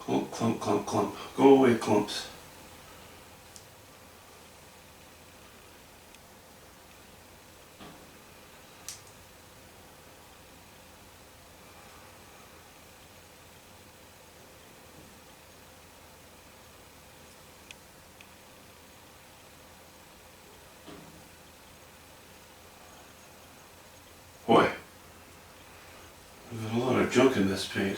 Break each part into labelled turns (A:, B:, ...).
A: Clump, clump, clump, clump. Go away, clumps. Boy, there's a lot of junk in this paint.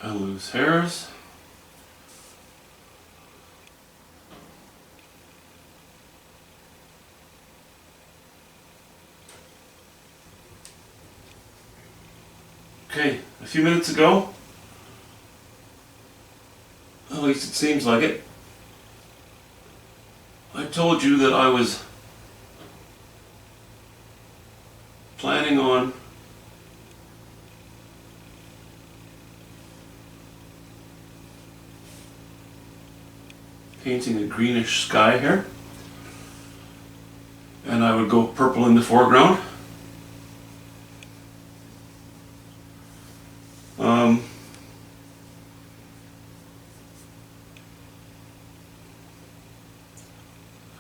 A: I lose hairs. Okay, a few minutes ago, at least it seems like it, I told you that I was planning on painting a greenish sky here, and I would go purple in the foreground.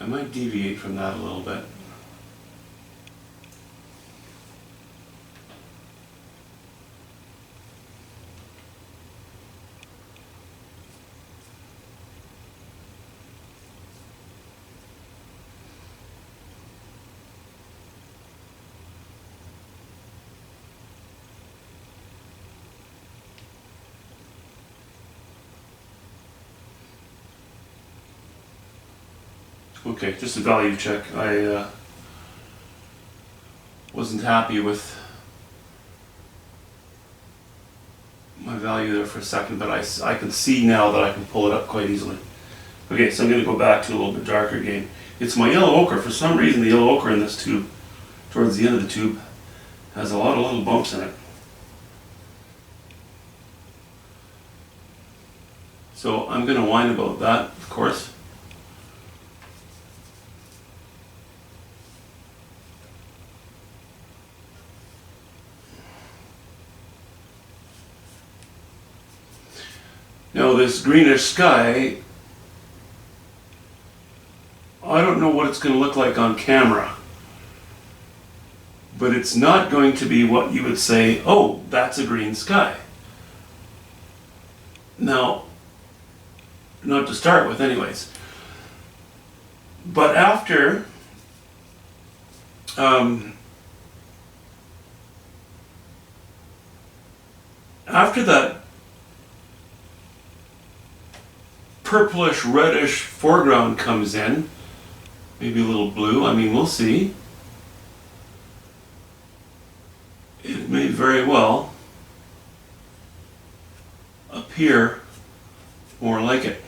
A: I might deviate from that a little bit. Okay, just a value check. I wasn't happy with my value there for a second, but I can see now that I can pull it up quite easily. Okay, so I'm going to go back to a little bit darker again. It's my yellow ochre. For some reason, the yellow ochre in this tube, towards the end of the tube, has a lot of little bumps in it. So I'm going to whine about that, of course. Now this greenish sky, I don't know what it's going to look like on camera, but it's not going to be what you would say, oh, that's a green sky. Now, not to start with anyways, but after that purplish reddish foreground comes in, maybe a little blue, I mean, we'll see. It may very well appear more like it.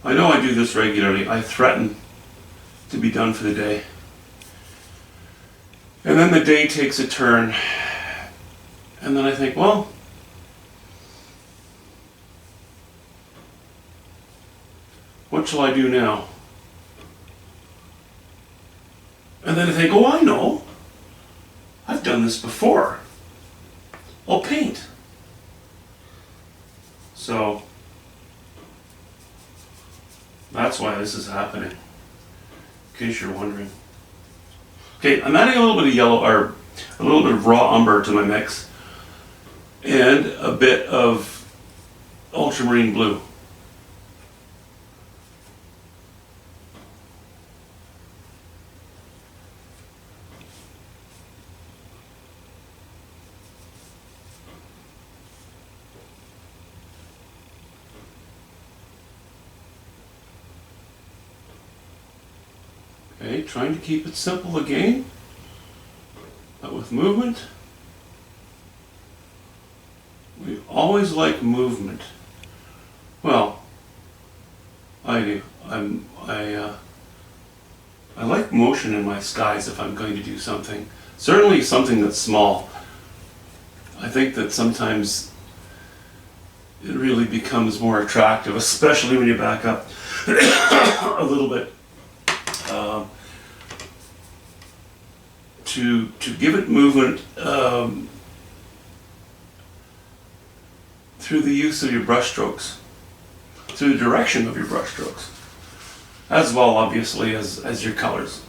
A: I know I do this regularly. I threaten to be done for the day. And then the day takes a turn. And then I think, well, what shall I do now? And then I think, oh, I know. I've done this before. I'll paint. So, that's why this is happening, in case you're wondering. Okay, I'm adding a little bit of yellow, or a little bit of raw umber to my mix, and a bit of ultramarine blue. Okay, trying to keep it simple again, but with movement. We always like movement. Well, I do. I like motion in my skies if I'm going to do something. Certainly something that's small. I think that sometimes it really becomes more attractive, especially when you back up a little bit. To give it movement through the use of your brush strokes, through the direction of your brush strokes, as well obviously as your colors.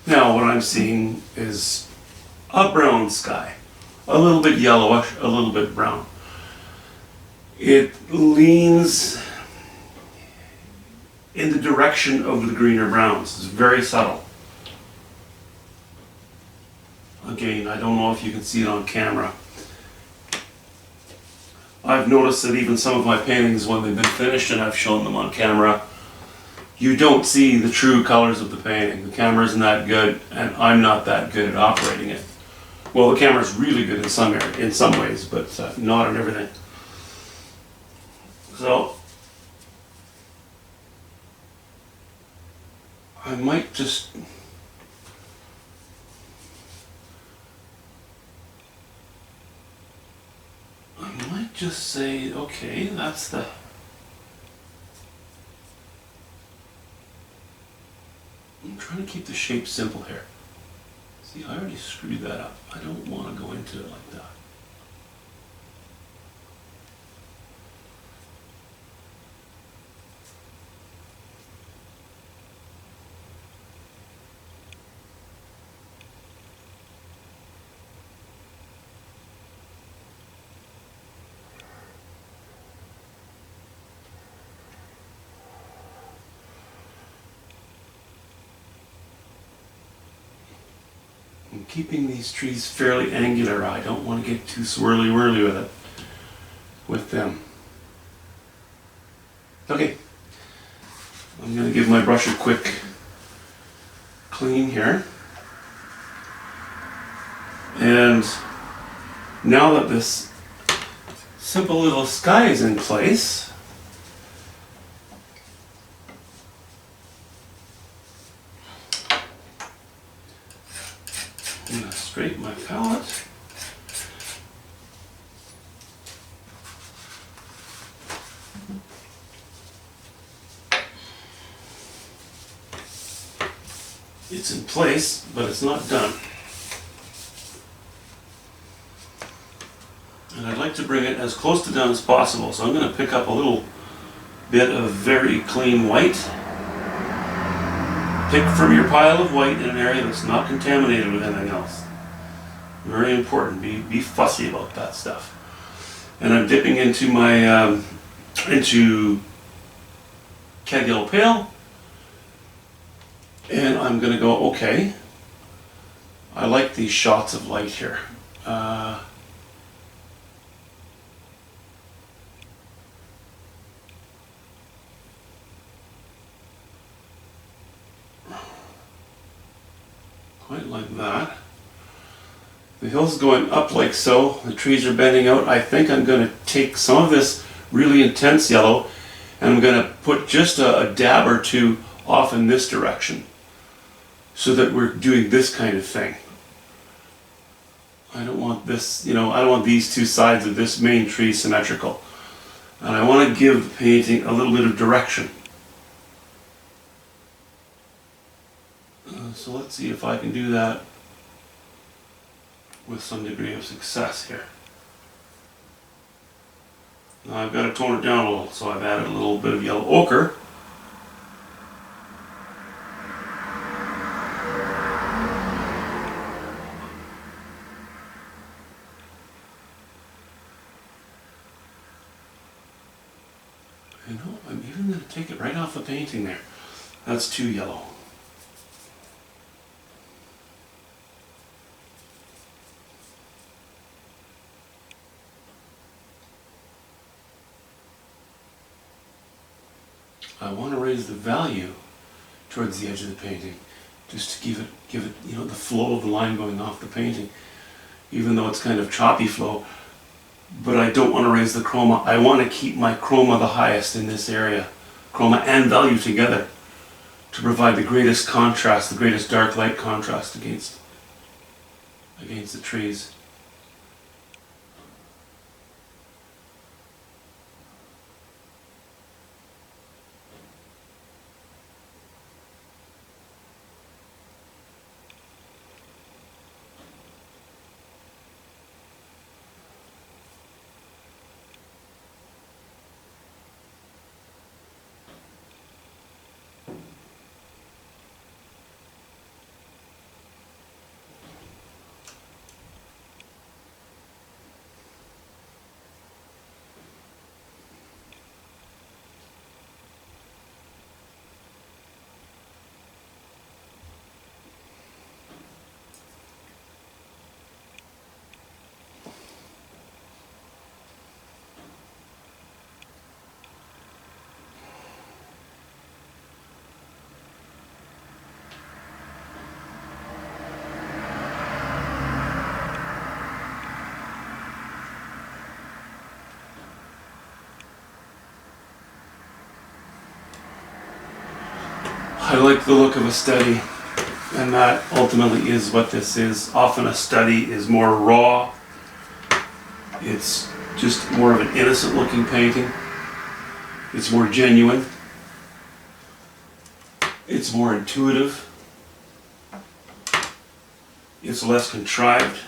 A: Now what I'm seeing is a brown sky, a little bit yellowish, a little bit brown. It leans in the direction of the greener browns. It's very subtle. Again, I don't know if you can see it on camera. I've noticed that even some of my paintings, when they've been finished and I've shown them on camera, you don't see the true colors of the painting. The camera isn't that good, and I'm not that good at operating it. Well, the camera's really good in some ways, but not in everything. So, I might just say, okay, that's the... I'm trying to keep the shape simple here. See, I already screwed that up. I don't want to go into it like that. I'm keeping these trees fairly angular. I don't want to get too swirly-whirly with them. Okay, I'm going to give my brush a quick clean here. And now that this simple little sky is in place, I'm going to straighten my palette. It's in place, but it's not done. And I'd like to bring it as close to done as possible, so I'm going to pick up a little bit of very clean white. Pick from your pile of white in an area that's not contaminated with anything else. Very important. Be fussy about that stuff. And I'm dipping into my into Cad Yellow Pale, and I'm going to go, okay, I like these shots of light here. Quite like that. The hill's going up like so. The trees are bending out. I think I'm going to take some of this really intense yellow and I'm going to put just a dab or two off in this direction so that we're doing this kind of thing. I don't want this, I don't want these two sides of this main tree symmetrical. And I want to give the painting a little bit of direction. So let's see if I can do that with some degree of success here. Now I've got to tone it down a little, so I've added a little bit of yellow ochre. I'm even going to take it right off the painting there. That's too yellow. I want to raise the value towards the edge of the painting, just to give it, the flow of the line going off the painting, even though it's kind of choppy flow. But I don't want to raise the chroma. I want to keep my chroma the highest in this area, chroma and value together, to provide the greatest contrast, the greatest dark light contrast against the trees. I like the look of a study, and that ultimately is what this is. Often a study is more raw. It's just more of an innocent looking painting. It's more genuine. It's more intuitive. It's less contrived.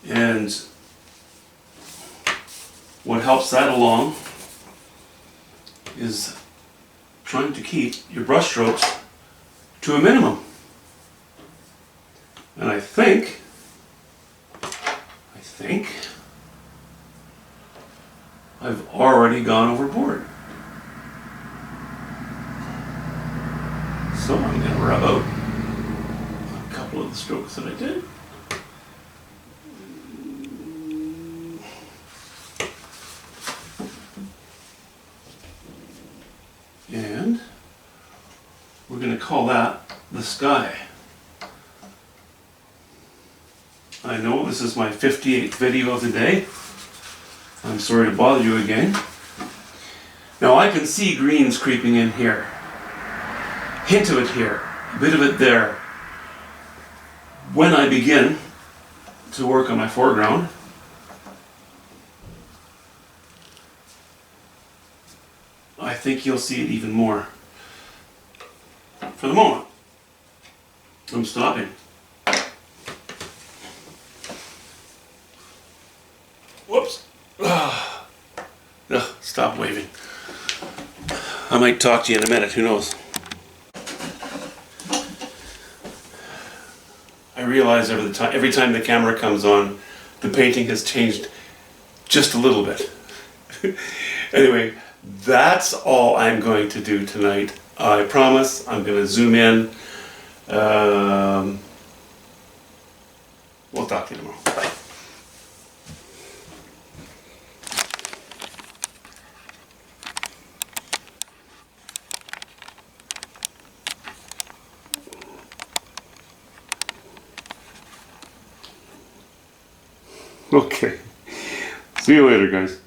A: And what helps that along is trying to keep your brush strokes to a minimum. And I think I've already gone overboard. So I'm going to rub out a couple of the strokes that I did. And we're going to call that the sky. I know this is my 58th video of the day. I'm sorry to bother you again. Now I can see greens creeping in here. Hint of it here, a bit of it there. When I begin to work on my foreground, I think you'll see it even more. For the moment, I'm stopping. Whoops. Stop waving. I might talk to you in a minute, who knows? I realize every time the camera comes on, the painting has changed just a little bit. Anyway, that's all I'm going to do tonight. I promise I'm going to zoom in. We'll talk to you tomorrow. Bye. Okay. See you later, guys.